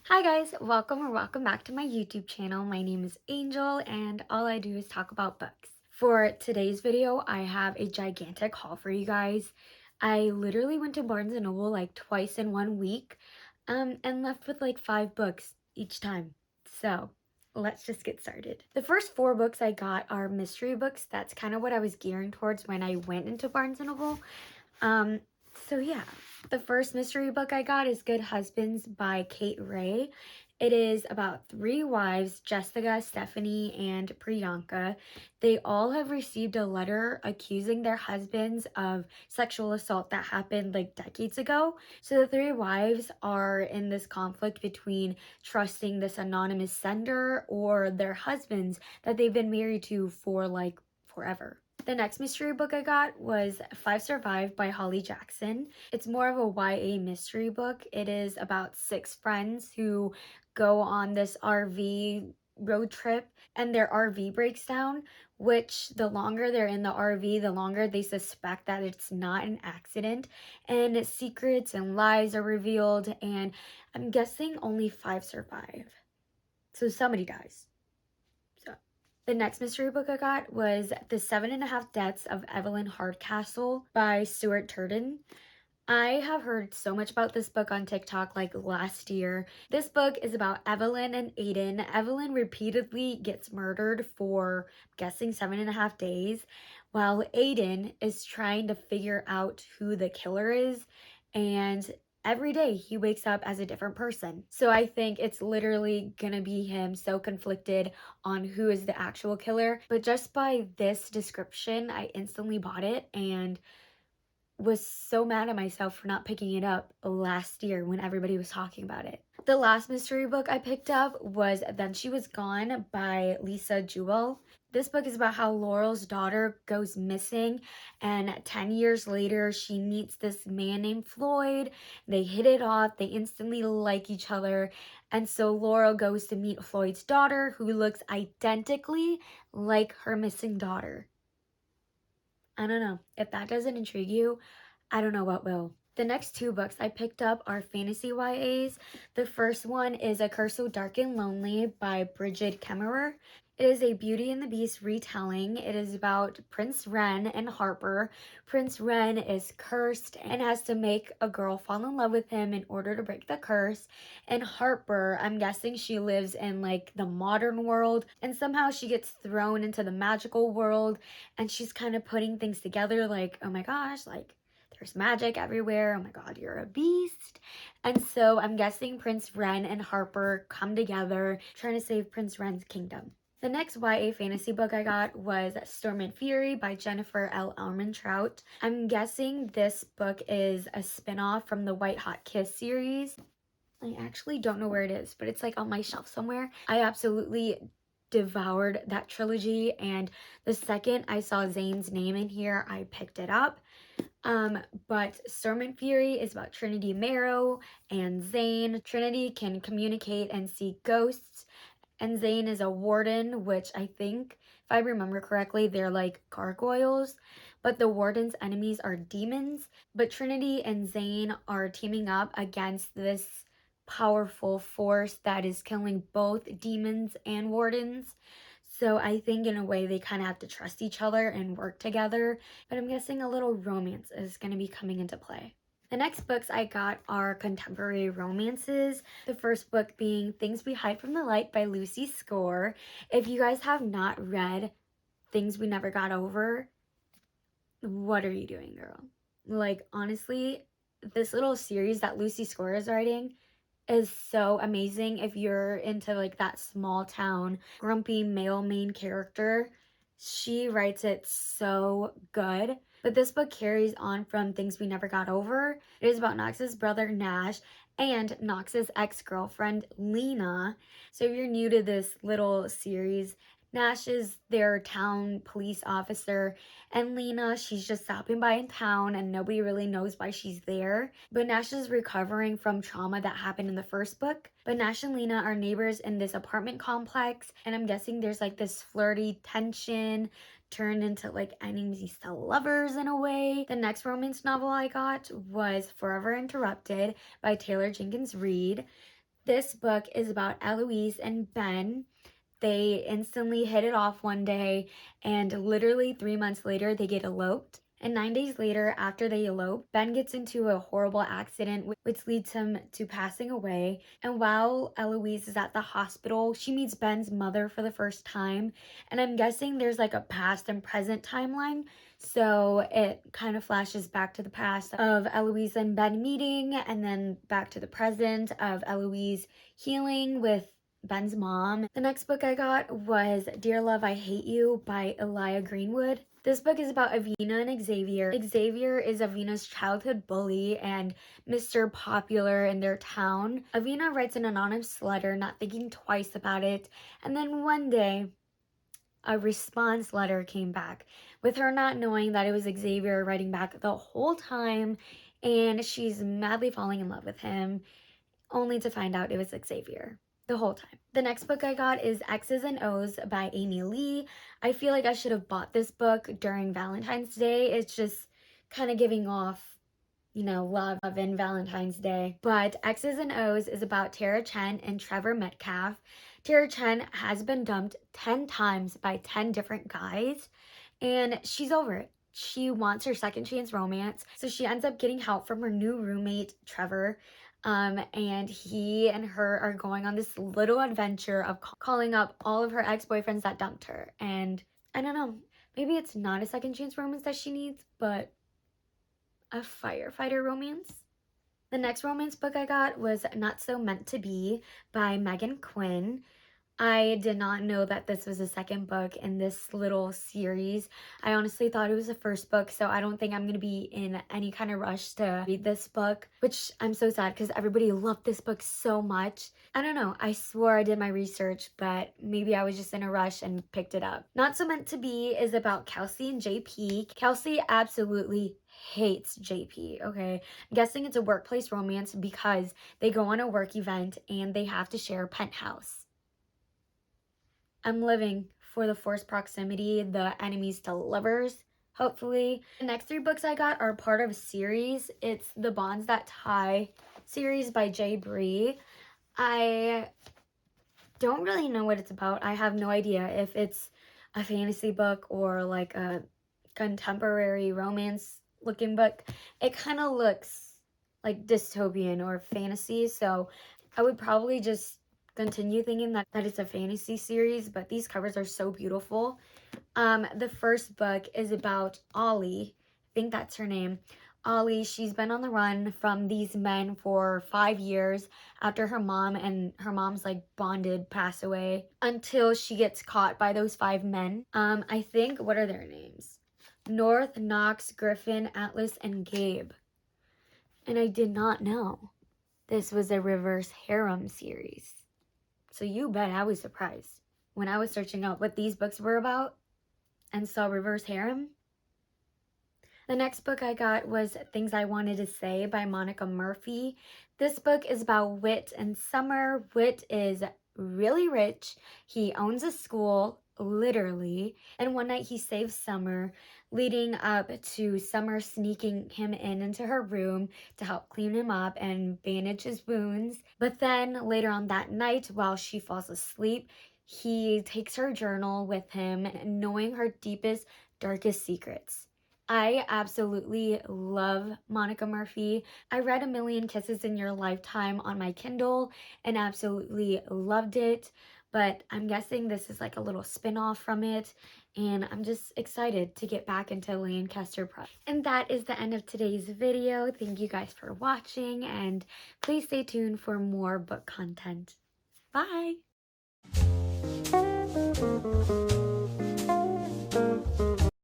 Hi guys, welcome back to my YouTube channel. My name is Angel and all I do is talk about books. For today's video, I have a gigantic haul for you guys. I literally went to Barnes& and Noble like twice in 1 week and left with like 5 books each time. So let's just get started. The first 4 books I got are mystery books. That's kind of what I was gearing towards when I went into Barnes& and Noble. Um, so yeah, the first mystery book I got is Good Husbands by Kate Ray. It is about 3 wives, Jessica, Stephanie, and Priyanka. They all have received a letter accusing their husbands of sexual assault that happened like decades ago. So the 3 wives are in this conflict between trusting this anonymous sender or their husbands that they've been married to for like forever. The next mystery book I got was Five Survive by Holly Jackson. It's more of a YA mystery book. It is about 6 friends who go on this RV road trip and their RV breaks down, which the longer they're in the RV, the longer they suspect that it's not an accident, and secrets and lies are revealed, and I'm guessing only 5 survive. So somebody dies. The next mystery book I got was The 7.5 Deaths of Evelyn Hardcastle by Stuart Turton. I have heard so much about this book on TikTok like last year. This book is about Evelyn and Aiden. Evelyn repeatedly gets murdered for, I'm guessing, 7.5 days, while Aiden is trying to figure out who the killer is, and every day he wakes up as a different person. So I think it's literally gonna be him so conflicted on who is the actual killer. But just by this description, I instantly bought it and was so mad at myself for not picking it up last year when everybody was talking about it. The last mystery book I picked up was Then She Was Gone by Lisa Jewell. This book is about how Laurel's daughter goes missing, and 10 years later she meets this man named Floyd. They hit it off, they instantly like each other, and so Laurel goes to meet Floyd's daughter, who looks identically like her missing daughter. I don't know. If that doesn't intrigue you, I don't know what will. The next 2 books I picked up are fantasy YAs. The first one is A Curse So Dark and Lonely by Bridget Kemmerer. It is a Beauty and the Beast retelling. It is about Prince Ren and Harper. Prince Ren is cursed and has to make a girl fall in love with him in order to break the curse. And Harper, I'm guessing she lives in like the modern world, and somehow she gets thrown into the magical world, and she's kind of putting things together like, oh my gosh, like there's magic everywhere. Oh my god, you're a beast. And so I'm guessing Prince Ren and Harper come together trying to save Prince Ren's kingdom. The next YA fantasy book I got was Storm and Fury by Jennifer L. Armentrout. I'm guessing this book is a spin-off from the White Hot Kiss series. I actually don't know where it is, but it's like on my shelf somewhere. I absolutely devoured that trilogy, and the second I saw Zane's name in here, I picked it up. But Storm and Fury is about Trinity Marrow and Zane. Trinity can communicate and see ghosts, and Zane is a warden, which I think, if I remember correctly, they're like gargoyles, but the warden's enemies are demons. But Trinity and Zane are teaming up against this powerful force that is killing both demons and wardens. So I think in a way they kind of have to trust each other and work together, but I'm guessing a little romance is going to be coming into play. The next books I got are contemporary romances. The first book being Things We Hide from the Light by Lucy Score. If you guys have not read Things We Never Got Over, what are you doing, girl? Like, honestly, this little series that Lucy Score is writing is so amazing. If you're into like that small town grumpy male main character, she writes it so good. But this book carries on from Things We Never Got Over. It is about Knox's brother Nash and Knox's ex-girlfriend Lena. So if you're new to this little series, Nash is their town police officer, and Lena, she's just stopping by in town and nobody really knows why she's there. But Nash is recovering from trauma that happened in the first book. But Nash and Lena are neighbors in this apartment complex, and I'm guessing there's like this flirty tension turned into like enemies to lovers in a way. The next romance novel I got was Forever Interrupted by Taylor Jenkins Reid. This book is about Eloise and Ben. They instantly hit it off one day, and literally 3 months later, they get eloped. And 9 days later, after they elope, Ben gets into a horrible accident, which leads him to passing away. And while Eloise is at the hospital, she meets Ben's mother for the first time. And I'm guessing there's like a past and present timeline. So it kind of flashes back to the past of Eloise and Ben meeting, and then back to the present of Eloise healing with Ben's mom. The next book I got was Dear Love, I Hate You by Elia Greenwood. This book is about Avina and Xavier. Xavier is Avina's childhood bully and Mr. Popular in their town. Avina writes an anonymous letter, not thinking twice about it, and then one day, a response letter came back with her not knowing that it was Xavier writing back the whole time, and she's madly falling in love with him, only to find out it was Xavier the whole time. The next book I got is X's and O's by Amy Lee. I feel like I should have bought this book during Valentine's Day. It's just kind of giving off, love in Valentine's Day. But X's and O's is about Tara Chen and Trevor Metcalf. Tara Chen has been dumped 10 times by 10 different guys, and she's over it. She wants her second chance romance, so she ends up getting help from her new roommate, Trevor. And he and her are going on this little adventure of calling up all of her ex-boyfriends that dumped her. And I don't know, maybe it's not a second chance romance that she needs, but a firefighter romance. The next romance book I got was Not So Meant to Be by Megan Quinn. I did not know that this was a second book in this little series. I honestly thought it was the first book, so I don't think I'm going to be in any kind of rush to read this book, which I'm so sad because everybody loved this book so much. I don't know, I swore I did my research, but maybe I was just in a rush and picked it up. Not So Meant to Be is about Kelsey and JP. Kelsey absolutely hates JP, okay? I'm guessing it's a workplace romance because they go on a work event and they have to share a penthouse. I'm living for the forced proximity, the enemies to lovers, hopefully. The next 3 books I got are part of a series. It's the Bonds That Tie series by Jay Bree. I don't really know what it's about. I have no idea if it's a fantasy book or like a contemporary romance looking book. It kind of looks like dystopian or fantasy, so I would probably just continue thinking that it's a fantasy series, but these covers are so beautiful. The first book is about Ollie. I think that's her name. Ollie, she's been on the run from these men for 5 years after her mom and her mom's like bonded pass away, until she gets caught by those 5 men. I think, what are their names? North, Knox, Griffin, Atlas, and Gabe. And I did not know this was a reverse harem series. So you bet I was surprised when I was searching out what these books were about and saw reverse harem. The next book I got was Things I Wanted to Say by Monica Murphy. This book is about Whit and Summer. Whit is really rich. He owns a school, literally. And one night he saves Summer, leading up to Summer sneaking him into her room to help clean him up and bandage his wounds. But then later on that night, while she falls asleep, he takes her journal with him, knowing her deepest, darkest secrets. I absolutely love Monica Murphy. I read A Million Kisses in Your Lifetime on my Kindle and absolutely loved it, but I'm guessing this is like a little spin-off from it, and I'm just excited to get back into Lancaster Press. And that is the end of today's video. Thank you guys for watching, and please stay tuned for more book content. Bye!